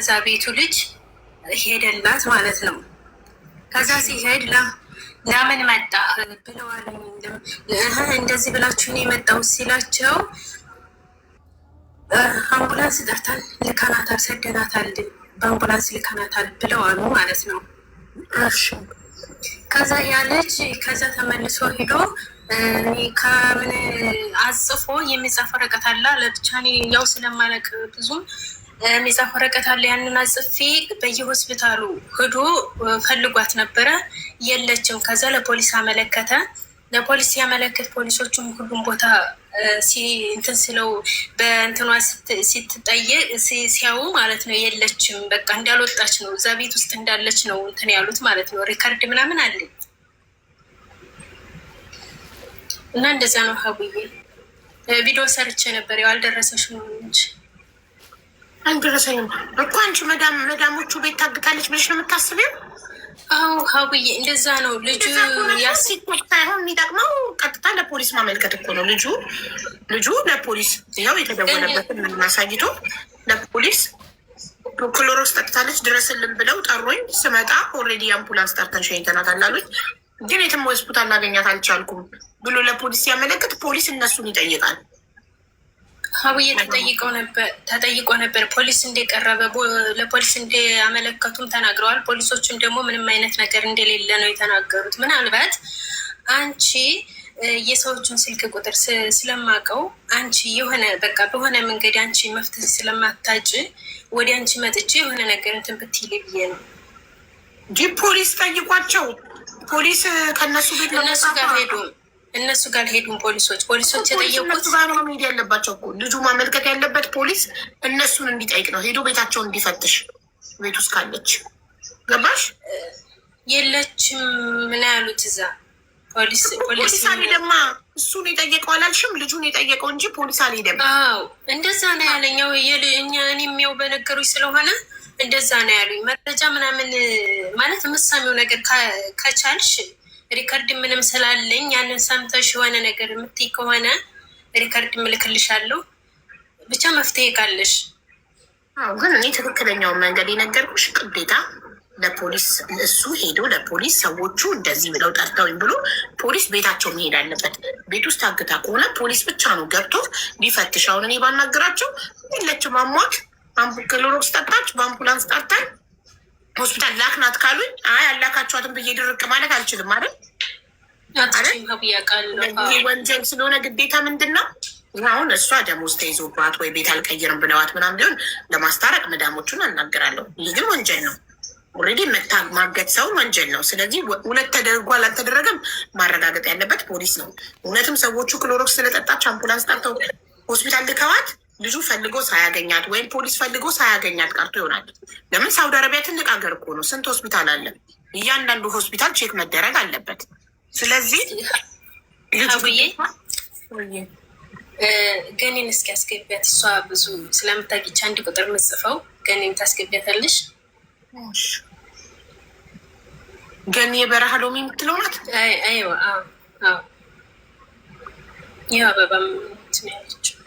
ከዛ ቤቱ ልጅ ሄደላት ማለት ነው። ከዛ ሲሄድ ለምን መጣ ብለዋል። እንደዚህ ብላችሁ ነው የመጣው ሲላቸው አምቡላንስ ጠርተን ልከናታል፣ ሰደናታል፣ በአምቡላንስ ልከናታል ብለዋሉ ማለት ነው። ከዛ ያለች ከዛ ተመልሶ ሂዶ ከምን አጽፎ የሚጻፍ ወረቀት አለ ለብቻ ያው ስለማለቅ ብዙም የሚጻፍ ወረቀት አለ። ያንን አጽፌ በየሆስፒታሉ ሂዶ ፈልጓት ነበረ፣ የለችም። ከዛ ለፖሊስ አመለከተ። ለፖሊስ ሲያመለክት ፖሊሶቹም ሁሉም ቦታ እንትን ስለው በእንትኗ ሲትጠየቅ ሲያዩ ማለት ነው የለችም፣ በቃ እንዳልወጣች ነው፣ እዛ ቤት ውስጥ እንዳለች ነው እንትን ያሉት ማለት ነው። ሪከርድ ምናምን አለኝ እና እንደዛ ነው። ሀቡዬ ቪዲዮ ሰርቼ ነበር፣ ያው አልደረሰሽም እንጂ አልደረሰኝም እኮ። አንቺ መዳሞቹ ቤት ታግታለች ብለሽ ነው የምታስቢው? አዎ ሀቡዬ እንደዛ ነው። ልጁ ሳይሆን የሚጠቅመው ቀጥታ ለፖሊስ ማመልከት እኮ ነው። ልጁ ለፖሊስ ያው የተደወለበትን አሳይቶ ለፖሊስ ክሎሮክስ ጠጥታለች ድረስልን ብለው ጠሩኝ። ስመጣ ኦልሬዲ አምቡላንስ ጠርተን ሸኝተናታል አሉኝ። ግን የትም ሆስፒታል ላገኛት አልቻልኩም ብሎ ለፖሊስ ሲያመለክት ፖሊስ እነሱን ይጠይቃል። ሀቡዬ ተጠይቆ ነበር። ፖሊስ እንደቀረበ ለፖሊስ እንደያመለከቱም ተናግረዋል። ፖሊሶቹን ደግሞ ምንም አይነት ነገር እንደሌለ ነው የተናገሩት። ምናልባት አንቺ የሰዎቹን ስልክ ቁጥር ስለማውቀው አንቺ የሆነ በቃ በሆነ መንገድ አንቺ መፍትሄ ስለማታጭ ወደ አንቺ መጥቼ የሆነ ነገር እንትን ብትይል ብዬ ነው እንጂ ፖሊስ ጠይቋቸው። ፖሊስ ከእነሱ ቤት እነሱ ጋር ሄዱም ፖሊሶች የጠየቁት ጋር ነው ሄድ ያለባቸው እኮ። ልጁ ማመልከት ያለበት ፖሊስ እነሱን እንዲጠይቅ ነው፣ ሄዶ ቤታቸውን እንዲፈትሽ። ቤት ውስጥ ካለች ገባሽ? የለችም ምን ያሉት እዛ ፖሊስ አልሄደማ። እሱን የጠየቀው አላልሽም? ልጁን የጠየቀው እንጂ ፖሊስ አልሄደም። አዎ እንደዛ ነው ያለኛው። እኔ የሚያው በነገሮች ስለሆነ እንደዛ ነው ያሉኝ። መረጃ ምናምን ማለት የምትሰሚው ነገር ከቻልሽ ሪከርድ ምንም ስላለኝ ያንን ሰምተሽ የሆነ ነገር የምትይ ከሆነ ሪከርድ ምልክልሻለሁ። ብቻ መፍትሄ ካለሽ። አዎ ግን እኔ ትክክለኛውን መንገድ የነገርኩሽ ግዴታ ለፖሊስ እሱ ሄዶ ለፖሊስ ሰዎቹ እንደዚህ ብለው ጠርተውኝ ብሎ ፖሊስ ቤታቸው መሄድ አለበት። ቤት ውስጥ አግታ ከሆነ ፖሊስ ብቻ ነው ገብቶ ሊፈትሽ። አሁን እኔ ባናገራቸው የለችም አሟት ክሎሮክስ ጠጣች በአምቡላንስ ጠርተን ሆስፒታል ላክናት ካሉኝ አይ አላካቸዋትም ብዬ ድርቅ ማለት አልችልም አይደል? ይሄ ወንጀል ስለሆነ ግዴታ ምንድን ነው አሁን እሷ ደሞዝ ተይዞባት ወይ ቤት አልቀይርም ብለዋት ምናምን ቢሆን ለማስታረቅ መዳሞቹን አናገራለሁ። ይህ ግን ወንጀል ነው። ኦልሬዲ ማገት ሰውን ወንጀል ነው። ስለዚህ እውነት ተደርጓል አልተደረገም ማረጋገጥ ያለበት ፖሊስ ነው። እውነትም ሰዎቹ ክሎሮክስ ስለጠጣች አምቡላንስ ጠርተው ሆስፒታል ልከዋት ልጁ ፈልጎ ሳያገኛት ወይም ፖሊስ ፈልጎ ሳያገኛት ቀርቶ ይሆናል። ለምን ሳውዲ አረቢያ ትልቅ ሀገር እኮ ነው። ስንት ሆስፒታል አለ። እያንዳንዱ ሆስፒታል ቼክ መደረግ አለበት። ስለዚህ ልጁዬ ገኒን እስኪ አስገቢያት። እሷ ብዙ ስለምታውቂች አንድ ቁጥር ምጽፈው ገኒን ታስገቢያታለሽ። ገኒ የበረሃ ሎሚ የምትለው ናት። አይዋ ይህ አበባ እንትን ያለችው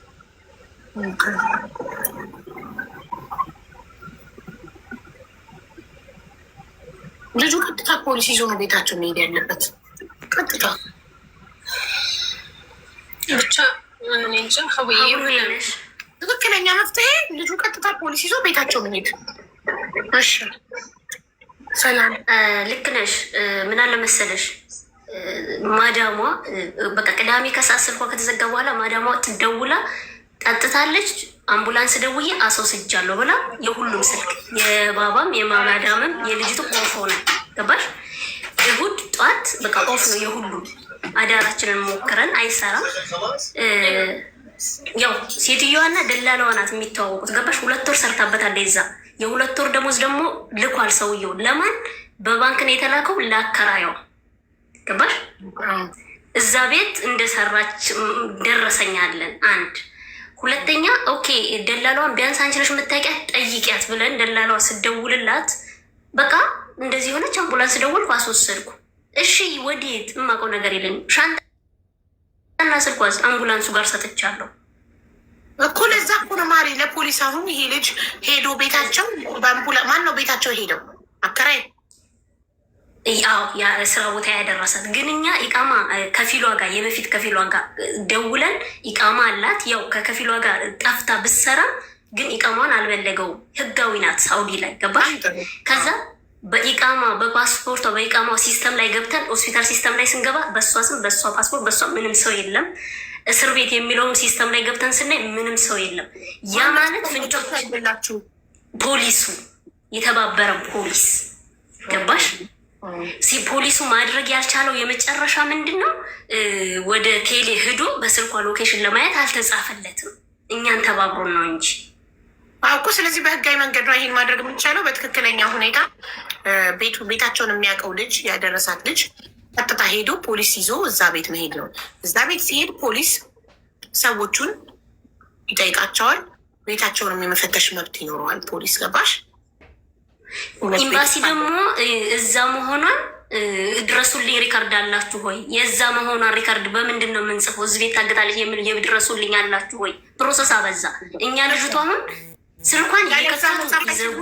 ልጁ ቀጥታ ፖሊስ ይዞ ነው ቤታቸው መሄድ ያለበት። ቀጥታ ብቻ እንጃ ትክክለኛ መፍትሄ ልጁ ቀጥታ ፖሊስ ይዞ ቤታቸው መሄድ። እሺ ሰላም ልክ ነሽ። ምን አለ መሰለሽ ማዳሟ በቃ ቅዳሜ ከሰዓት ስልኳ ከተዘጋ በኋላ ማዳሟ ትደውላ ጠጥታለች፣ አምቡላንስ ደውዬ አስወስጃለሁ ብላ የሁሉም ስልክ የባባም የማዳምም የልጅቱ ኦፍ ሆነ። ገባሽ? እሑድ ጠዋት በቃ ኦፍ ነው የሁሉም። አዳራችንን ሞክረን አይሰራም። ያው ሴትዮዋና ደላላዋ ናት የሚተዋወቁት። ገባሽ? 2 ወር ሰርታበታለች እዛ። የ2 ወር ደሞዝ ደግሞ ልኳል ሰውየው። ለማን? በባንክ ነው የተላከው ለአከራያው። ገባሽ? እዛ ቤት እንደሰራች ደረሰኛለን። አንድ ሁለተኛ ኦኬ ደላላዋን ቢያንስ አንቺ ነሽ የምታውቂያት ጠይቂያት ብለን ደላላዋ ስደውልላት በቃ እንደዚህ ሆነች። አምቡላንስ ደወልኩ፣ አስወሰድኩ። እሺ ወዴት? የማውቀው ነገር የለም። ሻንጣና ስልኳ አምቡላንሱ ጋር ሰጥቻለሁ። እኮ ለዛ እኮ ነው ማሪ ለፖሊስ አሁን ይሄ ልጅ ሄዶ ቤታቸው ማን ነው ቤታቸው ሄደው አከራይ ያው የስራ ቦታ ያደረሳት ግን እኛ ኢቃማ ከፊሏ ጋር የበፊት ከፊሏ ጋር ደውለን ኢቃማ አላት። ያው ከከፊሏ ጋር ጠፍታ ብትሰራ ግን ኢቃማን አልበለገውም። ህጋዊ ናት ሳውዲ ላይ ገባሽ። ከዛ በኢቃማ በፓስፖርቷ በኢቃማ ሲስተም ላይ ገብተን ሆስፒታል ሲስተም ላይ ስንገባ በእሷ ስም በእሷ ፓስፖርት በእሷ ምንም ሰው የለም። እስር ቤት የሚለውን ሲስተም ላይ ገብተን ስናይ ምንም ሰው የለም። ያ ማለት ፍንጮች አይደላችሁ ፖሊሱ የተባበረ ፖሊስ ገባሽ። ፖሊሱ ማድረግ ያልቻለው የመጨረሻ ምንድን ነው? ወደ ቴሌ ሂዶ በስልኳ ሎኬሽን ለማየት አልተጻፈለትም። እኛን ተባብሮን ነው እንጂ አውቁ። ስለዚህ በህጋዊ መንገድ ነው ይሄን ማድረግ የምንቻለው። በትክክለኛ ሁኔታ ቤታቸውን የሚያውቀው ልጅ ያደረሳት ልጅ ቀጥታ ሄዶ ፖሊስ ይዞ እዛ ቤት መሄድ ነው። እዛ ቤት ሲሄድ ፖሊስ ሰዎቹን ይጠይቃቸዋል። ቤታቸውን የመፈተሽ መብት ይኖረዋል ፖሊስ ገባሽ። ኤምባሲ ደግሞ እዛ መሆኗን ድረሱልኝ ሪካርድ አላችሁ ወይ? የዛ መሆኗን ሪካርድ በምንድን ነው የምንጽፈው? እዚህ ቤት ታግታለች የሚል የድረሱልኝ አላችሁ ወይ? ፕሮሰስ አበዛ። እኛ ልጅቷ አሁን ስልኳን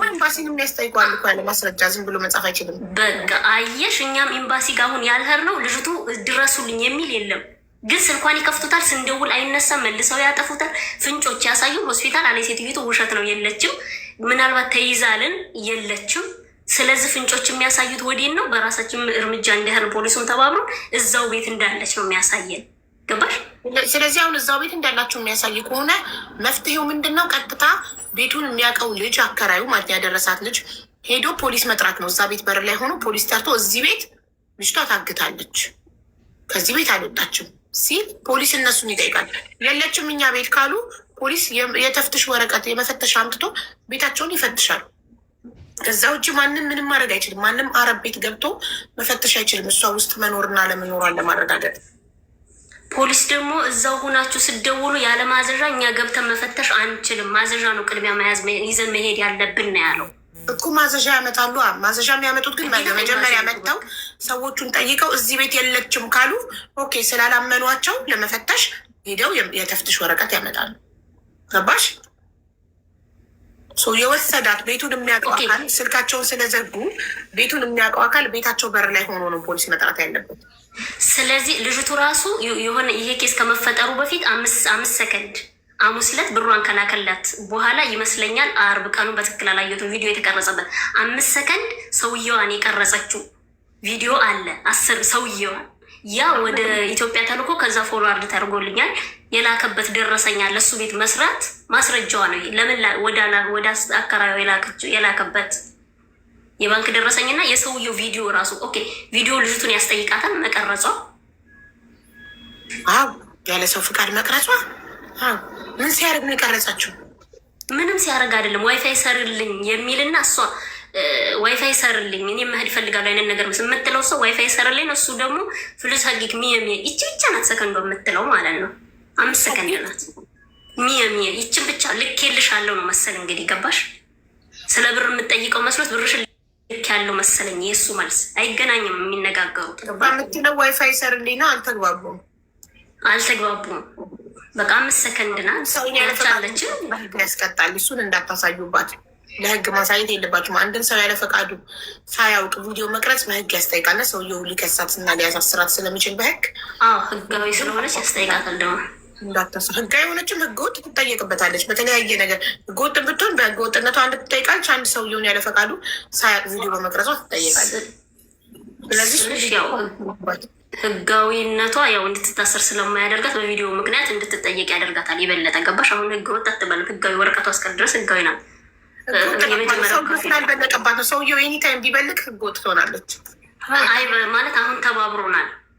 ኤምባሲን የሚያስጠይቋል እኮ ያለ ማስረጃ ዝም ብሎ መጻፍ አይችልም። በቃ አየሽ፣ እኛም ኤምባሲ ጋር አሁን ያልሄድ ነው ልጅቱ ድረሱልኝ የሚል የለም። ግን ስልኳን ይከፍቱታል፣ ስንደውል አይነሳም፣ መልሰው ያጠፉታል። ፍንጮች ያሳዩ ሆስፒታል አለ ሴትዮቱ ውሸት ነው የለችም፣ ምናልባት ተይዛልን የለችም። ስለዚህ ፍንጮች የሚያሳዩት ወዴን ነው በራሳችን እርምጃ እንዲህን ፖሊሱን ተባብሮ እዛው ቤት እንዳለች ነው የሚያሳየን ገባሽ። ስለዚህ አሁን እዛው ቤት እንዳላችሁ የሚያሳይ ከሆነ መፍትሄው ምንድን ነው? ቀጥታ ቤቱን የሚያውቀው ልጅ አከራዩ ማለት ያደረሳት ልጅ ሄዶ ፖሊስ መጥራት ነው። እዛ ቤት በር ላይ ሆኖ ፖሊስ ጠርቶ እዚህ ቤት ልጅቷ ታግታለች፣ ከዚህ ቤት አልወጣችም ሲል ፖሊስ እነሱን ይጠይቃል። የለችም እኛ ቤት ካሉ ፖሊስ የተፍትሽ ወረቀት የመፈተሻ አምጥቶ ቤታቸውን ይፈትሻል። ከዛ ውጭ ማንም ምንም ማድረግ አይችልም። ማንም አረብ ቤት ገብቶ መፈተሽ አይችልም፣ እሷ ውስጥ መኖርና ለመኖሯን ለማረጋገጥ። ፖሊስ ደግሞ እዛው ሆናችሁ ስደውሉ ያለ ማዘዣ እኛ ገብተን መፈተሽ አንችልም፣ ማዘዣ ነው ቅድሚያ መያዝ ይዘን መሄድ ያለብን ነው ያለው እኮ። ማዘዣ ያመጣሉ። ማዘዣ የሚያመጡት ግን መጀመሪያ መጥተው ሰዎቹን ጠይቀው እዚህ ቤት የለችም ካሉ ኦኬ፣ ስላላመኗቸው ለመፈተሽ ሄደው የተፍትሽ ወረቀት ያመጣሉ። ገባሽ? የወሰዳት ቤቱን የሚያውቀው አካል ስልካቸውን ስለዘጉ ቤቱን የሚያውቀው አካል ቤታቸው በር ላይ ሆኖ ነው ፖሊስ መጥራት ያለበት። ስለዚህ ልጅቱ ራሱ የሆነ ይሄ ኬስ ከመፈጠሩ በፊት አምስት ሰከንድ ሐሙስ ዕለት ብሯን ከላከላት በኋላ ይመስለኛል፣ አርብ ቀኑ በትክክል አላየሁትም፣ ቪዲዮ የተቀረጸበት 5 ሰከንድ ሰውየዋን የቀረጸችው ቪዲዮ አለ። 10 ሰውየዋን ያ ወደ ኢትዮጵያ ተልኮ ከዛ ፎርዋርድ ተደርጎልኛል። የላከበት ደረሰኛል ለሱ ቤት መስራት ማስረጃዋ ነው። ለምን ወደ አከራዩ የላከበት የባንክ ደረሰኝና የሰውየው ቪዲዮ ራሱ ኦኬ። ቪዲዮ ልጅቱን ያስጠይቃታል መቀረጿ። ያለ ሰው ፍቃድ መቅረጿ። ምን ሲያደርግ ነው የቀረጸችው? ምንም ሲያደርግ አይደለም። ዋይፋይ ሰርልኝ የሚልና እሷ ዋይፋይ ሰርልኝ እኔ መሄድ እፈልጋለሁ አይነት ነገር የምትለው ሰው ዋይፋይ ሰርልኝ፣ እሱ ደግሞ ፍሉስ ሀጊክ ሚየሚየ ይቺ ብቻ ናት ሰከንዶ የምትለው ማለት ነው። 5 ሰከንድ ናት ሚየሚየ ይችን ብቻ ልኬልሻለሁ ነው መሰል እንግዲህ ገባሽ። ስለ ብር የምትጠይቀው መስሎት ብርሽ ልክ ያለው መሰለኝ። የእሱ መልስ አይገናኝም የሚነጋገሩት የምትለው ዋይፋይ ሰርልኝ ነው። አልተግባቡም። በቃ 5 ሰከንድ ናት ያቻለችን ያስቀጣል። እሱን እንዳታሳዩባት፣ ለህግ ማሳየት የለባችሁም። አንድን ሰው ያለ ፈቃዱ ሳያውቅ ቪዲዮ መቅረጽ በህግ ያስጠይቃል። ሰውየው ሊከሳት እና ሊያሳስራት ስለሚችል በህግ ህጋዊ ስለሆነች ያስጠይቃታል። ደግሞ ህጋዊ የሆነችም ህገወጥ ትጠየቅበታለች። በተለያየ ነገር ህገወጥ ብትሆን በህገወጥነቷ አንድ ትጠይቃለች። አንድ ሰውየውን ያለ ፈቃዱ ሳያውቅ ቪዲዮ በመቅረጿ ትጠየቃለች። ስለዚህ ህጋዊነቷ ያው እንድትታሰር ስለማያደርጋት በቪዲዮ ምክንያት እንድትጠየቅ ያደርጋታል የበለጠ ገባሽ። አሁን ህገወጥ አትባልም። ህጋዊ ወረቀቷ እስከድረስ ህጋዊ ናት። ስላልበለቀባት ነው። ሰውየው ኤኒታይም ቢበልቅ ህገወጥ ትሆናለች። አይ ማለት አሁን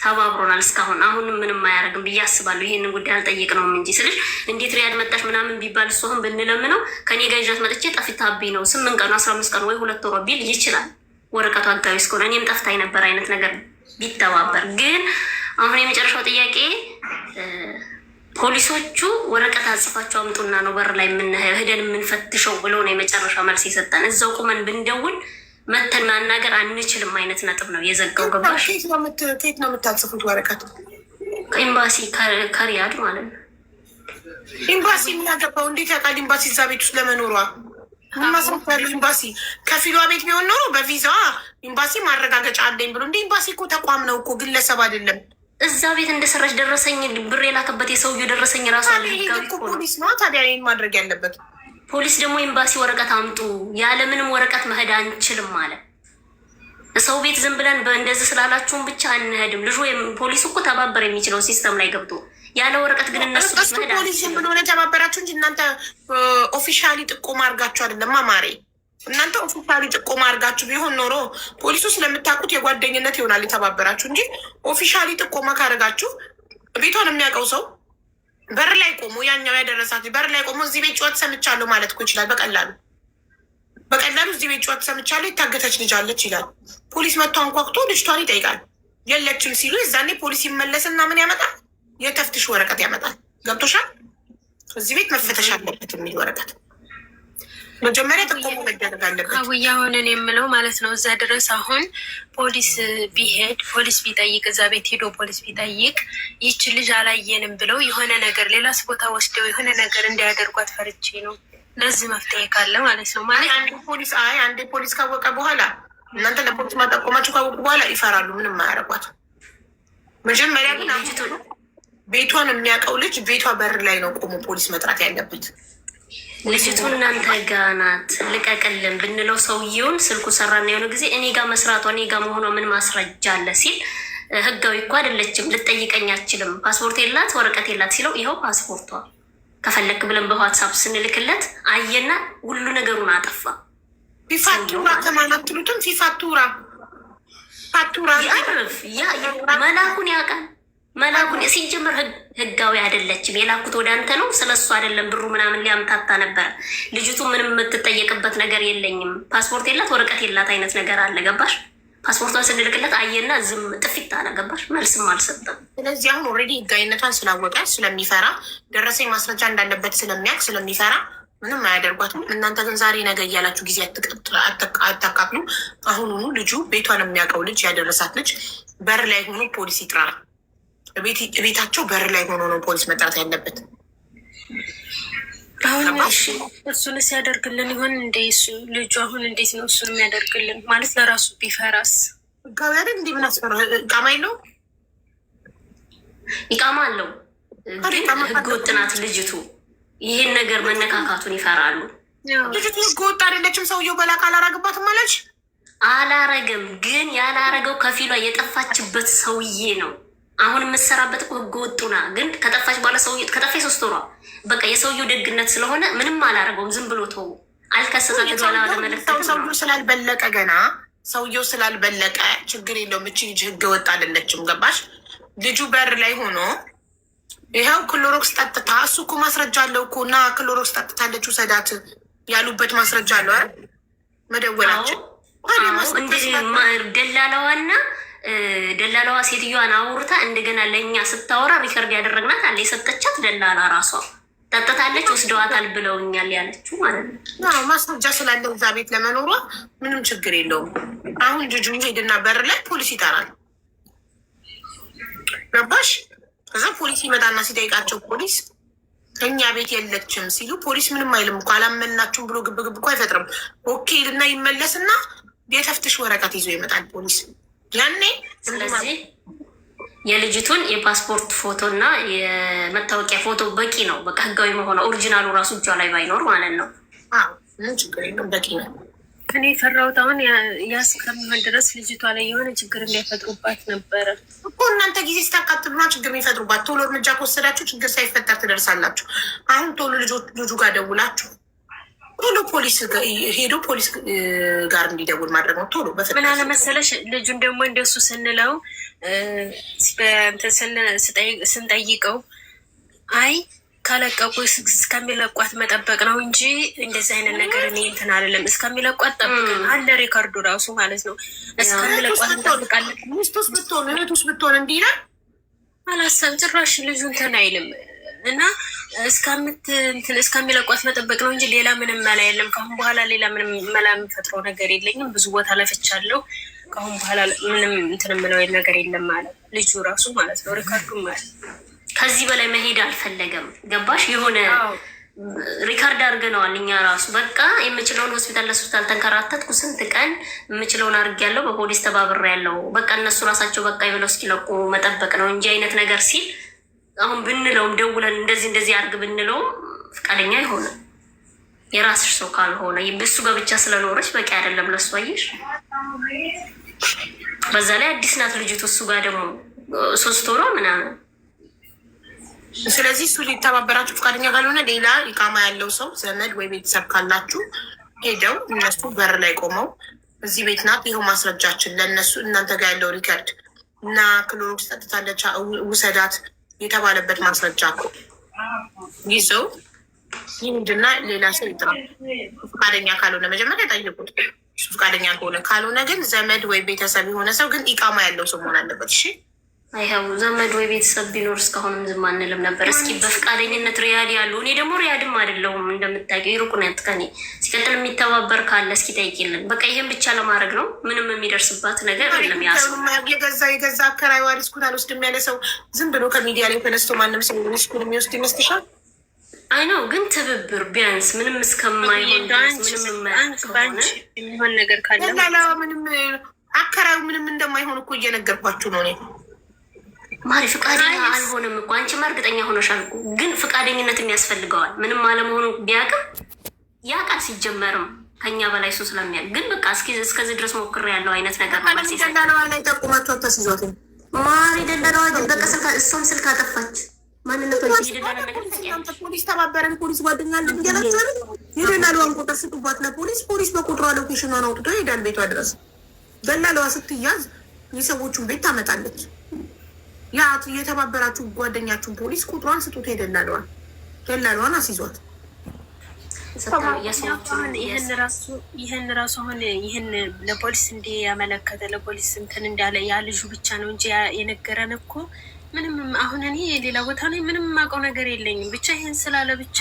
ተባብሮናል እስካሁን። አሁንም ምንም አያደርግም ብዬ አስባለሁ። ይሄንን ጉዳይ አልጠየቅነውም እንጂ ስልሽ እንዴት ሪያድ መጣሽ ምናምን ቢባል እሱ አሁን ብንለምነው ከኔ ጋር ይዣት መጥቼ ጠፍታብኝ ነው 8 ቀኑ 15 ቀኑ ወይ 2 ወር ቢል ይችላል። ወረቀቱ ህጋዊ እስከሆነ እኔም ጠፍታኝ ነበር አይነት ነገር ቢተባበር። ግን አሁን የመጨረሻው ጥያቄ ፖሊሶቹ ወረቀት አጽፋቸው አምጡና ነው በር ላይ ሄደን የምንፈትሸው ብለው ነው የመጨረሻ መልስ የሰጠን። እዛው ቁመን ብንደውል መተን ማናገር አንችልም አይነት ነጥብ ነው የዘጋው። ገባሽ? ከየት ነው የምታጽፉት ወረቀት? ኤምባሲ ከሪያድ ማለት ነው። ኤምባሲ የሚያገባው እንዴት ያውቃል? ኤምባሲ እዛ ቤት ውስጥ ለመኖሯ ማስረፍ ያለው ኤምባሲ ከፊሏ ቤት ቢሆን ኖሮ በቪዛ ኤምባሲ ማረጋገጫ አለኝ ብሎ እንደ ኤምባሲ እኮ ተቋም ነው እኮ ግለሰብ አይደለም። እዛ ቤት እንደሰራች ደረሰኝ ብር የላከበት የሰውየው ደረሰኝ ራሱ አለ። ፖሊስ ነው ታዲያ ይህን ማድረግ ያለበት። ፖሊስ ደግሞ ኤምባሲ ወረቀት አምጡ፣ ያለምንም ወረቀት መሄድ አንችልም አለ። ሰው ቤት ዝም ብለን እንደዚህ ስላላችሁም ብቻ አንሄድም። ልጁ ፖሊስ እኮ ተባበር የሚችለው ሲስተም ላይ ገብቶ ያለ ወረቀት ግን እነሱ ፖሊስ ዝም ብሎ ተባበራችሁ እንጂ እናንተ ኦፊሻሊ ጥቆማ አድርጋችሁ አይደለም ማማሬ። እናንተ ኦፊሻሊ ጥቆማ አድርጋችሁ ቢሆን ኖሮ ፖሊሱ ስለምታውቁት የጓደኝነት ይሆናል የተባበራችሁ እንጂ ኦፊሻሊ ጥቆማ ካደረጋችሁ ቤቷን የሚያውቀው ሰው በር ላይ ቆሞ ያኛው ያደረሳት በር ላይ ቆሞ እዚህ ቤት ጩኸት ሰምቻለሁ ማለት እኮ ይችላል። በቀላሉ እዚህ ቤት ጩኸት ሰምቻለሁ የታገተች ልጅ አለች ይላል። ፖሊስ መጥቶ አንኳኩቶ ልጅቷን ይጠይቃል። የለችም ሲሉ የዛኔ ፖሊስ ይመለስና ምን ያመጣል? የተፍትሽ ወረቀት ያመጣል። ገብቶሻል? እዚህ ቤት መፈተሽ አለበት የሚል ወረቀት መጀመሪያ ጥቆሙ መደረግ አለበት። አውያ ሆነን የምለው ማለት ነው። እዛ ድረስ አሁን ፖሊስ ቢሄድ ፖሊስ ቢጠይቅ እዛ ቤት ሄዶ ፖሊስ ቢጠይቅ ይች ልጅ አላየንም ብለው የሆነ ነገር ሌላስ ቦታ ወስደው የሆነ ነገር እንዲያደርጓት ፈርቼ ነው። ለዚህ መፍትሄ ካለ ማለት ነው። ማለት አንድ ፖሊስ ካወቀ በኋላ እናንተ ለፖሊስ ማጠቆማችሁ ካወቁ በኋላ ይፈራሉ። ምንም አያደርጓት። መጀመሪያ ግን ቤቷን የሚያውቀው ልጅ ቤቷ በር ላይ ነው ቆሞ ፖሊስ መጥራት ያለበት። ልጅቱ እናንተ ጋ ናት ልቀቅልን ብንለው ሰውየውን ስልኩ ሰራና የሆነ ጊዜ እኔ ጋር መስራቷ እኔ ጋር መሆኗ ምን ማስረጃ አለ ሲል ህጋዊ እኮ አይደለችም ልጠይቀኝ አችልም ፓስፖርት የላት ወረቀት የላት ሲለው ይኸው ፓስፖርቷ ከፈለክ ብለን በዋትሳፕ ስንልክለት አየና ሁሉ ነገሩን አጠፋ። ፊፋቱራ ከማናት ትሉትም ፊፋቱራ ያርፍ መላኩን ያውቃል። መላኩን ሲጀምር ህጋዊ አይደለችም። የላኩት ወደ አንተ ነው ስለሱ አይደለም ብሩ ምናምን ሊያምታታ ነበረ። ልጅቱ ምንም የምትጠየቅበት ነገር የለኝም ፓስፖርት የላት ወረቀት የላት አይነት ነገር አለ። ገባሽ? ፓስፖርቷን ስንልክለት አየና ዝም ጥፊት አለ። ገባሽ? መልስም አልሰጠም። ስለዚህ አሁን ኦልሬዲ ህጋዊነቷን ስላወቀ ስለሚፈራ ደረሰኝ ማስረጃ እንዳለበት ስለሚያውቅ ስለሚፈራ ምንም አያደርጓትም። እናንተ ግን ዛሬ ነገ እያላችሁ ጊዜ አታቃጥሉ። አሁኑኑ ልጁ ቤቷን የሚያውቀው ልጅ ያደረሳት ልጅ በር ላይ ሆኖ ፖሊስ ይጥራል። ቤታቸው በር ላይ ሆኖ ነው ፖሊስ መጥራት ያለበት። አሁን እሱንስ ያደርግልን ይሆን እንደ እሱ ልጁ አሁን እንዴት ነው እሱን የሚያደርግልን? ማለት ለራሱ ቢፈራስ? ህጋዊ አይደል? እንዲህ ምን አስፈራ? እቃማ የለው ኢቃማ አለው ግን ህገወጥ ናት ልጅቱ። ይህን ነገር መነካካቱን ይፈራሉ። ልጅቱ ህገወጥ አይደለችም። ሰውየው በላክ አላረግባትም አለች። አላረግም ግን ያላረገው ከፊሏ የጠፋችበት ሰውዬ ነው። አሁን የምትሰራበት እኮ ህገወጡና ግን ከጠፋች በኋላ ሰውዬ ከጠፋች 3 ወሯ በቃ የሰውየው ደግነት ስለሆነ ምንም አላረገውም። ዝም ብሎ ተው አልከሰሳት ሰውየው ስላልበለቀ ገና ሰውየው ስላልበለቀ ችግር የለውም። እቺ ልጅ ህገወጥ አይደለችም። ገባሽ? ልጁ በር ላይ ሆኖ ይኸው ክሎሮክስ ጠጥታ እሱ እኮ ማስረጃ አለው እኮ እና ክሎሮክስ ጠጥታለች ውሰዳት ያሉበት ማስረጃ አለው አይደል? መደወላችን ደላላዋና ደላላዋ ሴትዮዋን አውርታ እንደገና ለእኛ ስታወራ ሪከርድ ያደረግናት አለ። የሰጠቻት ደላላ ራሷ ጠጥታለች ወስደዋታል ብለውኛል ያለችው ማለት ነው። ማስረጃ ስላለው እዛ ቤት ለመኖሯ ምንም ችግር የለውም። አሁን ልጁ ሄድና በር ላይ ፖሊስ ይጠራል። ገባሽ? ከዛ ፖሊስ ይመጣና ሲጠይቃቸው ፖሊስ እኛ ቤት የለችም ሲሉ ፖሊስ ምንም አይልም እኮ አላመናችሁም ብሎ ግብግብ እኮ አይፈጥርም። ኦኬ ልና ይመለስና የተፍትሽ ወረቀት ይዞ ይመጣል ፖሊስ ያኔ። ስለዚህ የልጅቱን የፓስፖርት ፎቶ እና የመታወቂያ ፎቶ በቂ ነው። በቃ ህጋዊ መሆኗ ኦሪጂናሉ ራሱ እጇ ላይ ባይኖር ማለት ነው። ምን ችግር የለውም፣ በቂ ነው። እኔ የፈራሁት አሁን ያስከምል ድረስ ልጅቷ ላይ የሆነ ችግር እንዳይፈጥሩባት ነበረ እኮ። እናንተ ጊዜ ስታቃጥሉና ችግር የሚፈጥሩባት ቶሎ እርምጃ ከወሰዳችሁ ችግር ሳይፈጠር ትደርሳላችሁ። አሁን ቶሎ ልጁ ጋር ደውላችሁ ቶሎ ፖሊስ ሄዶ ፖሊስ ጋር እንዲደውል ማድረግ ነው። ቶሎ ምን አለ መሰለሽ ልጁን ደግሞ እንደሱ ስንለው ስንጠይቀው አይ ካለቀቁ እስከሚለቋት መጠበቅ ነው እንጂ እንደዚህ አይነት ነገር እኔ እንትን አይደለም። እስከሚለቋት ጠብቅን አለ ሪካርዱ ራሱ ማለት ነው። እስከሚለቋት እንጠብቃለን። ሚስቱስ ብትሆን እህቱስ ብትሆን እንዲህ ይላል አላሰብ ጭራሽ ልጁ እንትን አይልም እና እስከሚለቋት መጠበቅ ነው እንጂ ሌላ ምንም መላ የለም። ከአሁን በኋላ ሌላ ምንም መላ የምፈጥረው ነገር የለኝም። ብዙ ቦታ ለፍቻለሁ። ከአሁን በኋላ ምንም እንትን የምለው ነገር የለም ማለት ልጁ ራሱ ማለት ነው። ሪካርዱ ማለት ከዚህ በላይ መሄድ አልፈለገም። ገባሽ? የሆነ ሪካርድ አድርገነዋል እኛ ራሱ በቃ የምችለውን ሆስፒታል ለሆስፒታል ተንከራተትኩ። ስንት ቀን የምችለውን አድርጌያለሁ። በፖሊስ ተባብሬያለሁ። በቃ እነሱ ራሳቸው በቃ ብለው እስኪለቁ መጠበቅ ነው እንጂ አይነት ነገር ሲል አሁን ብንለውም ደውለን እንደዚህ አድርግ ብንለውም ፈቃደኛ አይሆንም። የራስሽ ሰው ካልሆነ እሱ ጋር ብቻ ስለኖረች በቂ አይደለም ለሱ። አየሽ፣ በዛ ላይ አዲስ ናት ልጅቱ። እሱ ጋር ደግሞ 3 ወሯ ምናምን። ስለዚህ እሱ ሊተባበራችሁ ፈቃደኛ ካልሆነ ሌላ ኢቃማ ያለው ሰው ዘመድ ወይ ቤተሰብ ካላችሁ ሄደው እነሱ በር ላይ ቆመው እዚህ ቤት ናት፣ ይኸው ማስረጃችን ለእነሱ እናንተ ጋር ያለው ሪከርድ እና ክሎሮክስ ጠጥታለች ውሰዳት የተባለበት ማስረጃ ይዘው ይምድና ሌላ ሰው ይጥራ። ፈቃደኛ ካልሆነ መጀመሪያ ጠይቁት። እሱ ፈቃደኛ ካልሆነ ግን ዘመድ ወይ ቤተሰብ የሆነ ሰው ግን ኢቃማ ያለው ሰው መሆን አለበት። እሺ፣ አይኸው ዘመድ ወይ ቤተሰብ ቢኖር እስካሁንም ዝም አንልም ነበር። እስኪ በፈቃደኝነት ሪያድ ያሉ፣ እኔ ደግሞ ሪያድም አይደለሁም እንደምታውቂው ይሩቁነት ከኔ። ሲቀጥል የሚተባበር ካለ እስኪ ጠይቂልን። በቃ ይሄን ብቻ ለማድረግ ነው። ምንም የሚደርስባት ነገር የለም። የገዛ አከራይዋ ሪስኩን አልወስድም ያለ ሰው ዝም ብሎ ከሚዲያ ላይ ተነስቶ ማንም ሰው ሪስኩን የሚወስድ ይመስልሻል? አይ ነው ግን ትብብር ቢያንስ ምንም እስከማይሆን የሚሆን ነገር ካለ ምንም አከራዩ ምንም እንደማይሆን እኮ እየነገርኳችሁ ነው። እኔ ማሪ ፈቃደኛ አልሆነም እኮ አንቺማ እርግጠኛ ሆነሻል እኮ። ግን ፈቃደኝነትም ያስፈልገዋል። ምንም አለመሆኑ ቢያውቅም ያ ቃል ሲጀመርም ከኛ በላይ እሱ ስለሚያውቅ ግን በቃ እስከዚህ ድረስ ሞክሬ ያለው አይነት ነገር ነው። ደላላዋ ላይ ጠቁማችሁ አታስይዟት ማሪ። ደላላዋ በቃ እሷም ስልክ አጠፋች። ፖሊስ ተባበረን፣ ፖሊስ ጓደኛ እንደሚገላቸው የደላላዋን ቁጥር ስጡባት ለፖሊስ። ፖሊስ በቁጥሯ ሎኬሽኗን አውጥቶ ይሄዳል ቤቷ ድረስ። ደላላዋ ስትያዝ የሰዎቹን ቤት ታመጣለች። ያ የተባበራችሁ ጓደኛችሁን ፖሊስ ቁጥሯን ስጡት። ደላላዋን አስይዟት። ይህን ራሱ አሁን ይህን ለፖሊስ እንዲ ያመለከተ ለፖሊስ እንትን እንዳለ ያ ልጁ ብቻ ነው እንጂ የነገረን እኮ ምንም። አሁን እኔ ሌላ ቦታ ላይ ምንም የማውቀው ነገር የለኝም። ብቻ ይህን ስላለ ብቻ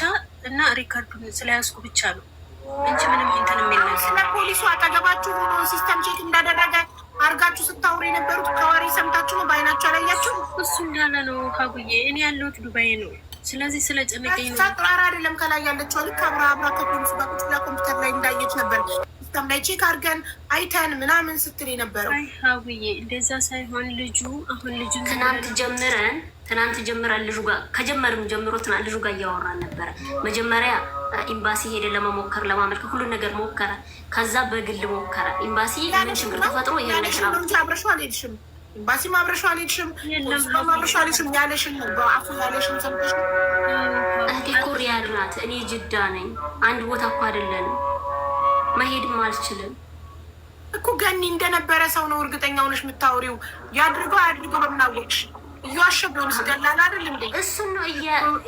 እና ሪካርዱን ስለያዝኩ ብቻ ነው እንጂ ምንም እንትን የሚል ስለ ፖሊሱ አጠገባችሁ ሆኖ ሲስተም ቼክ እንዳደረገ አርጋችሁ ስታወሩ የነበሩት ከዋሪ ሰምታችሁ ነው? በአይናችሁ አላያችሁ? እሱ እንዳለ ነው ሀቡዬ። እኔ ያለሁት ዱባይ ነው። ስለዚህ ስለ ጨነቀኝ ነው። ጥራራ አይደለም ከላይ ያለችው ልክ አብራ ከፖሊሱ ጋር ቁጭ ብላ ኮምፒውተር ላይ እንዳየች ነበር ሲስተም ላይ ቼክ አድርገን አይተን ምናምን ስትል የነበረው። አይ ሀቡዬ እንደዛ ሳይሆን ልጁ አሁን ልጁ ትናንት ጀምረን ልጁ ጋር ከጀመርም ጀምሮ ትናንት ልጁ ጋር እያወራን ነበረ። መጀመሪያ ኤምባሲ ሄደ ለመሞከር ለማመልከት ሁሉን ነገር ሞከረ። ከዛ በግል ሞከረ። ኤምባሲ ምን ችግር ተፈጥሮ ይሄን ነገር አብረሽው አልሄድሽም፣ ኤምባሲም አብረሽው አልሄድሽም፣ አብረሽው አልሄድሽም ያለሽን በአፉ ያለሽን ሰምተሽ እህቴ እኮ ሪያድ ናት፣ እኔ ጅዳ ነኝ። አንድ ቦታ እኮ አይደለንም። መሄድም አልችልም እኮ ገኒ እንደነበረ ሰው ነው እርግጠኛ ሆነሽ የምታወሪው። ያድርገው አያድርገው በምን አወቅሽ? እያሸበውን ስገላል አይደል እንዴ? እሱን ነው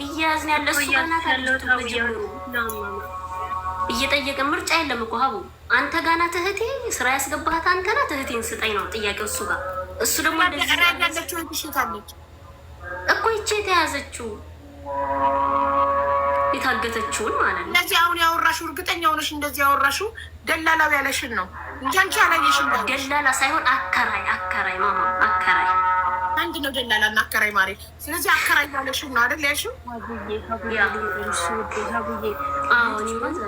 እያያዝን ያለ እሱ ጋናት እየጠየቅን ምርጫ የለም እኮ ሀቡ። አንተ ጋናት እህቴ፣ ስራ ያስገባሃት አንተ ናት። እህቴን ስጠኝ ነው ጥያቄው እሱ ጋር። እሱ ደግሞ ያለችው ትሽታለች እኮ ይቼ የተያዘችው የታገተችውን ማለት ነው። እንደዚህ አሁን ያወራሽው እርግጠኛ ሆነሽ እንደዚህ ያወራሽው ደላላው ያለሽን ነው እንጂ አንቺ አላየሽም። ደላላ ሳይሆን አከራይ ማማ አከራይ አንድ ነው ደላላ እና አከራይ ማሪ። ስለዚህ አከራይ ያለሽን ነው አይደል ያልሽው?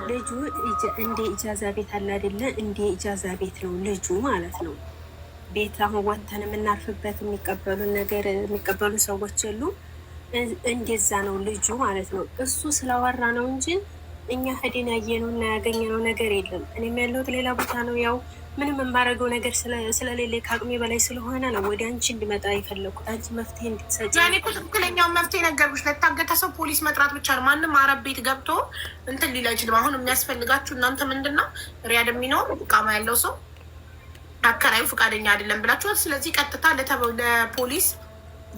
ልጁ እንደ ኢጃዛ ቤት አለ አይደለ? እንደ ኢጃዛ ቤት ነው ልጁ ማለት ነው። ቤት አሁን ወተን የምናርፍበት የሚቀበሉ ሰዎች የሉ። እንደዛ ነው ልጁ ማለት ነው። እሱ ስላወራ ነው እንጂ እኛ ሄደን ያየነው እና ያገኘነው ነገር የለም። እኔም ያለሁት ሌላ ቦታ ነው። ያው ምንም የማደርገው ነገር ስለሌለ ከአቅሜ በላይ ስለሆነ ነው ወደ አንቺ እንዲመጣ የፈለኩት። አንቺ መፍትሄ እንድትሰጪ። ያኔ እኮ ትክክለኛውን መፍትሄ ነገርኩሽ። ለታገተ ሰው ፖሊስ መጥራት ብቻ ነው። ማንም አረብ ቤት ገብቶ እንትን ሊል አይችልም። አሁን የሚያስፈልጋችሁ እናንተ ምንድን ነው? ሪያድ የሚኖር እቃማ ያለው ሰው አከራዩ ፈቃደኛ አይደለም ብላችኋል። ስለዚህ ቀጥታ ለፖሊስ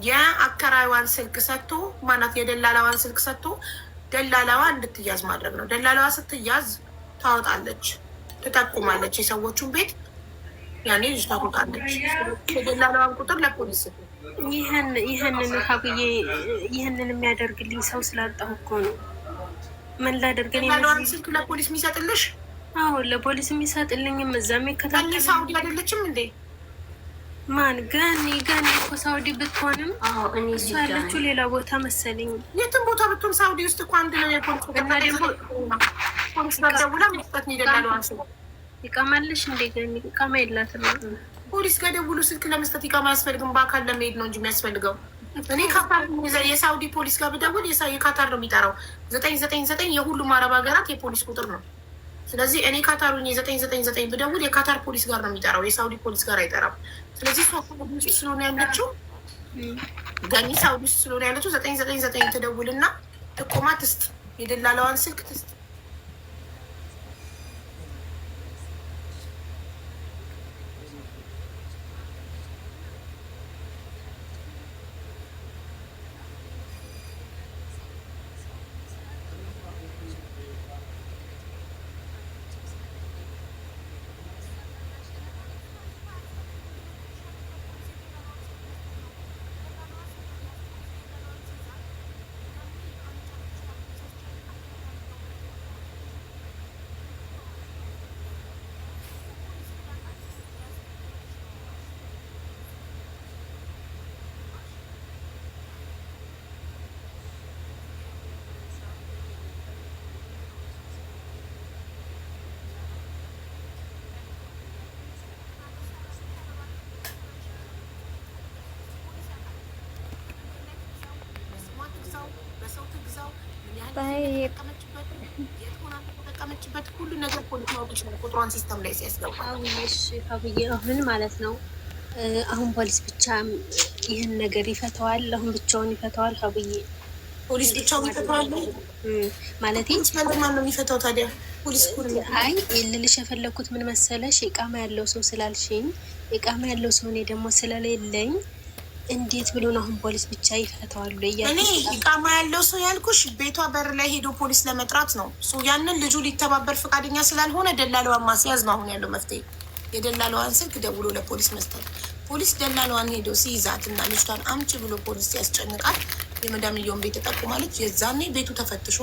የአከራይዋን ስልክ ሰጥቶ ማናት የደላላዋን ስልክ ሰጥቶ ደላላዋ እንድትያዝ ማድረግ ነው። ደላላዋ ስትያዝ ታወጣለች፣ ትጠቁማለች የሰዎቹን ቤት። ያኔ ልጅ ታወጣለች። የደላላዋን ቁጥር ለፖሊስ ይህንን ሀብዬ ይህንን የሚያደርግልኝ ሰው ስላጣሁ እኮ ነው። ምን ላደርግ? ደላላዋን ስልክ ለፖሊስ የሚሰጥልሽ? አዎ ለፖሊስ የሚሰጥልኝም እዛ የሚከታተል ሳውዲ አይደለችም እንዴ? ማን ገኒ እኮ ሳውዲ ብትሆንም እኔ እሷ ያለችው ሌላ ቦታ መሰለኝ። የትም ቦታ ብትሆን ሳውዲ ውስጥ እኮ አንድ ነው። የፖሊስ እና ደግሞ ፖሊስ ጋር ደውላ መስጠት ነው ይደላሉ። አንሱ ይቃማልሽ እንዴ? ገኒ ይቃማ የላትም። ፖሊስ ጋር ደውሉ። ስልክ ለመስጠት ይቃማ አያስፈልግም። በአካል ለመሄድ ነው እንጂ የሚያስፈልገው። እኔ ካታር የሳውዲ ፖሊስ ጋር ብደውል የካታር ነው የሚጠራው። 999 የሁሉም አረብ ሀገራት የፖሊስ ቁጥር ነው። ስለዚህ እኔ ካታሩኝ 999 ብደውል የካታር ፖሊስ ጋር ነው የሚጠራው፣ የሳውዲ ፖሊስ ጋር አይጠራም። ስለዚህ ሳውዲ ውስጥ ስለሆነ ያለችው ገኒ ሳውዲ ውስጥ ስለሆነ ያለችው 999 ትደውልና ጥቆማ ትስጥ፣ የደላለዋን ስልክ ትስጥ። ተቀመጭበት ሁሉ ነገር ፖሊስ ማውጣት ነው። ቁጥሯን ሲስተም ላይ ሲያስገባ አሁን ማለት ነው። አሁን ፖሊስ ብቻ ይህን ነገር ይፈተዋል። አሁን ብቻውን ይፈተዋል። ሀብዬ ፖሊስ ብቻውን ይፈተዋል ማለት ማን ነው የሚፈታው ታዲያ? ፖሊስ አይ ልልሽ የፈለግኩት ምን መሰለሽ፣ ኢቃማ ያለው ሰው ስላልሽኝ፣ ኢቃማ ያለው ሰው እኔ ደግሞ ስለሌለኝ እንዴት ብሎ ነው አሁን ፖሊስ ብቻ ይፈታዋሉ? እኔ ኢቃማ ያለው ሰው ያልኩሽ ቤቷ በር ላይ ሄዶ ፖሊስ ለመጥራት ነው። ያንን ልጁ ሊተባበር ፈቃደኛ ስላልሆነ ደላለዋን ማስያዝ ነው አሁን ያለው መፍትሄ። የደላለዋን ስልክ ደውሎ ለፖሊስ መስጠት። ፖሊስ ደላለዋን ሄዶ ሲይዛት እና ልጅቷን አምጪ ብሎ ፖሊስ ሲያስጨንቃት የመዳምየውን ቤት ተጠቁማለች። የዛኔ ቤቱ ተፈትሾ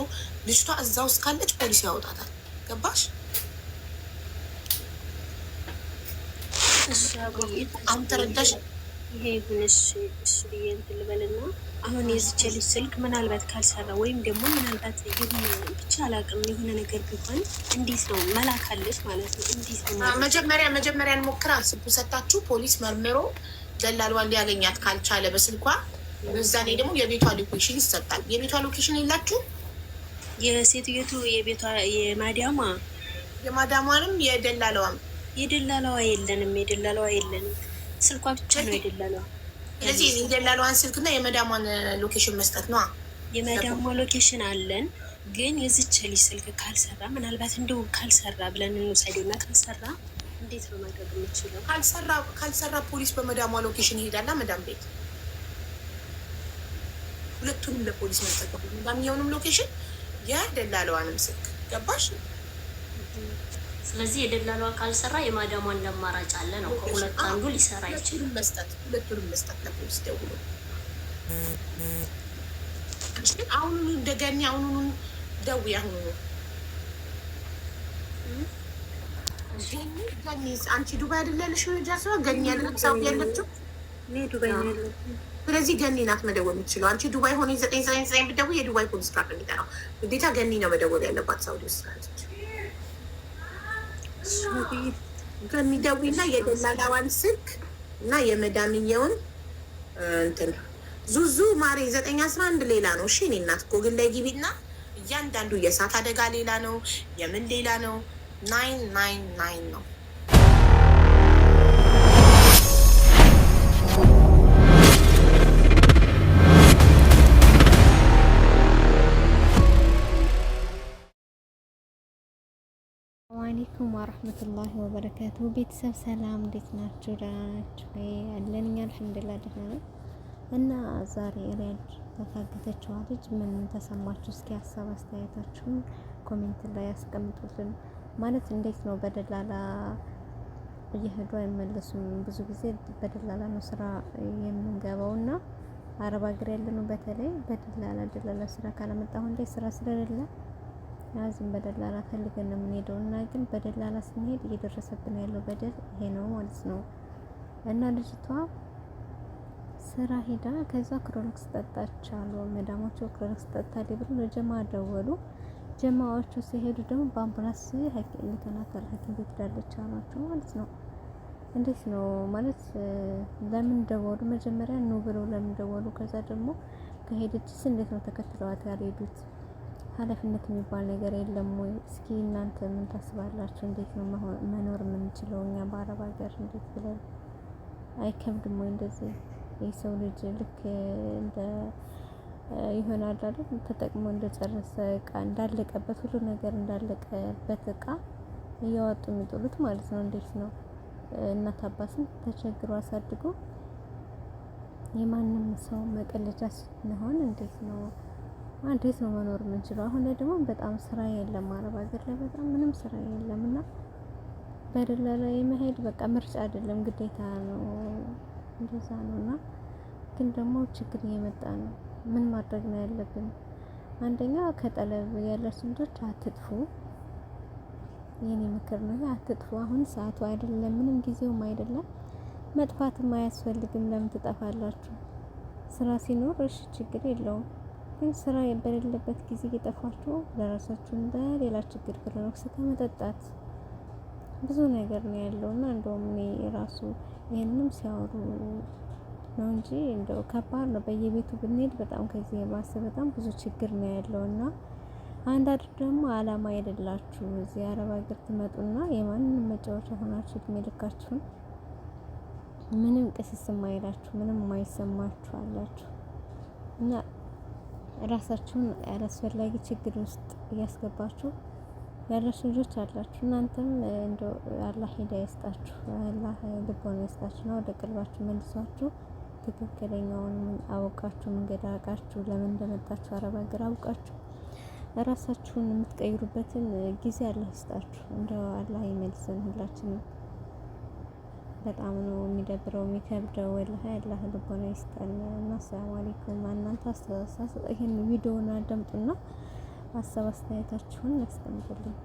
ልጅቷ እዛ ውስጥ ካለች ፖሊስ ያወጣታል። ገባሽ? አሁን ተረዳሽ? ይሄ ይሁንሽ እሺ ብዬ እንትን ልበልና አሁን የዚች ልጅ ስልክ ምናልባት ካልሰራ ወይም ደግሞ ምናልባት የሆነ ብቻ አላውቅም የሆነ ነገር ቢሆን እንዴት ነው መላካለች ማለት ነው? እንዴት ነው መጀመሪያ እንሞክራ። ስልኩ ሰጣችሁ ፖሊስ መርምሮ ደላሏን ሊያገኛት ካልቻለ በስልኳ በዛኔ ደግሞ የቤቷ ሎኬሽን ይሰጣል። የቤቷ ሎኬሽን የላችሁ? የሴትዮቱ የቤቷ የማዳሟንም የደላለዋ የለንም። ስልኳ ብቻ ነው የደላለዋ። ስለዚህ የደላለዋን ስልክና የመዳሟን ሎኬሽን መስጠት ነው። የመዳሟ ሎኬሽን አለን፣ ግን የዚች ልጅ ስልክ ካልሰራ ምናልባት እንደው ካልሰራ ብለን እንውሰደውና ካልሰራ እንዴት ነው ማድረግ የምችለው? ካልሰራ ፖሊስ በመዳሟ ሎኬሽን ይሄዳላ። መዳም ቤት ሁለቱንም ለፖሊስ መስጠት ነው። መዳምየውንም ሎኬሽን የደላለዋንም ስልክ። ገባሽ? ስለዚህ የደላሏ ካልሰራ የማዳሟን አማራጭ አለ ነው። ከሁለት አንዱ ሊሰራ ይችላል። ሁለቱንም መስጠት ለፖሊስ ደውሎ አሁኑኑ እንደገኒ አሁኑኑ ደውይ። አሁኑኑ ገኒ አንቺ ዱባይ አይደል ያለሽ? ጃስባ ገኒ ያለች ሰው ያለችው ዱባይ ነው ያለው። ስለዚህ ገኒ ናት መደወል የምትችለው። አንቺ ዱባይ ሆነ 999 ብትደውይ የዱባይ ፖሊስ ጋር ነው የሚጠራው። ግዴታ ገኒ ነው መደወል ያለባት ሳውዲ ውስጥ ካለች። ከሚደውይና የደላላዋን ስልክ እና የመዳምየውን እንትን ዙዙ ማሬ 911 ሌላ ነው። እሺ እኔ እናት ጎግል ላይ ግቢና እያንዳንዱ የእሳት አደጋ ሌላ ነው፣ የምን ሌላ ነው። 999 ነው። አለይኩም ወራህመቱላሂ ወበረካቱ። ቤተሰብ ሰላም፣ እንዴት ናችሁ? ደህና ናችሁ? አለን እኛ አልሐምዱሊላህ ደህና ነን። እና ዛሬ ሪያድ ተታገተችዋ ልጅ ምን ተሰማችሁ? እስኪ ሀሳብ አስተያየታችሁን ኮሜንት ላይ ያስቀምጡልን። ማለት እንዴት ነው በደላላ እየሄዱ አይመለሱም? ብዙ ጊዜ በደላላ ነው ስራ የምንገባው እና አረብ ሀገር ያለነው በተለይ በደላላ ስራ ካለመጣሁ እንደ ስራ ስለሌለ ያዝም በደላላ ፈልገን ነው የምንሄደው እና ግን በደላላ ስንሄድ እየደረሰብን ያለው በደል ይሄ ነው ማለት ነው። እና ልጅቷ ስራ ሄዳ ከዛ ክሮኒክስ ጠጣች አሉ መዳሞቹ። ክሮኒክስ ጠጣለች ብሎ ለጀማ ደወሉ። ጀማዎቹ ሲሄዱ ደግሞ በአምቡላንስ ልከናታል ሐኪም ቤት ዳለች አሏቸው ማለት ነው። እንዴት ነው ማለት ለምን ደወሉ? መጀመሪያ ነው ብለው ለምን ደወሉ? ከዛ ደግሞ ከሄደችስ እንዴት ነው ተከትለዋት ያልሄዱት? ኃላፊነት የሚባል ነገር የለም ወይ? እስኪ እናንተ ምን ታስባላችሁ? እንዴት ነው መኖር የምንችለው እኛ በአረብ ሀገር? እንዴት ብለን አይከብድም ወይ? እንደዚህ የሰው ልጅ ልክ እንደ ይሆናል አይደል? ተጠቅሞ እንደጨረሰ እቃ እንዳለቀበት ሁሉ ነገር እንዳለቀበት እቃ እያወጡ የሚጥሉት ማለት ነው። እንዴት ነው እናት አባትን ተቸግሮ አሳድጎ የማንም ሰው መቀለጃ ስንሆን እንዴት ነው መኖር የምንችለው? አሁን ላይ ደግሞ በጣም ስራ የለም አረብ ሀገር ላይ በጣም ምንም ስራ የለም እና በደላላ የመሄድ በቃ ምርጫ አይደለም ግዴታ ነው። እንደዛ ነውና ግን ደግሞ ችግር እየመጣ ነው። ምን ማድረግ ነው ያለብን? አንደኛ ከጠለብ ያላችሁ ልጆች አትጥፉ። የኔ ምክር ነው አትጥፉ። አሁን ሰዓቱ አይደለም፣ ምንም ጊዜውም አይደለም። መጥፋትም አያስፈልግም። ለምን ትጠፋላችሁ? ስራ ሲኖር እሺ ችግር የለውም። ግን ስራ በሌለበት ጊዜ እየጠፋችሁ ለራሳችሁ በሌላ ችግር ክሮኒክስ ከመጠጣት ብዙ ነገር ነው ያለውና እንደውም እኔ ራሱ ይሄንንም ሲያወሩ ነው እንጂ እንደው ከባድ ነው። በየቤቱ ብንሄድ በጣም ከዚህ የባሰ በጣም ብዙ ችግር ነው ያለውና አንዳንድ ደግሞ አላማ አይደላችሁ እዚህ አረብ ሀገር ትመጡና የማንንም መጫወቻ ሆናችሁ እድሜ ልካችሁን ምንም ቅስስ የማይላችሁ ምንም የማይሰማችሁ አላችሁ እና ራሳችሁን ያላስፈላጊ ችግር ውስጥ እያስገባችሁ ያላችሁ ልጆች አላችሁ። እናንተም እንደው አላህ ሂዳያ ይስጣችሁ፣ አላህ ልቦና ይስጣችሁ ነው ወደ ቀልባችሁ መልሷችሁ ትክክለኛውን አውቃችሁ መንገድ አውቃችሁ ለምን እንደመጣችሁ አረብ ሀገር አውቃችሁ ራሳችሁን የምትቀይሩበትን ጊዜ አላህ ይስጣችሁ። እንደው አላህ ይመልሰን ሁላችንም። በጣም ነው የሚደብረው የሚከብደው። ወላሂ አላህ ልቦና ይስጠን እና ሰላም አለይኩም። እናንተ ይሄን ቪዲዮውን አዳምጡና ሀሳብ አስተያየታችሁን አስቀምጡልኝ።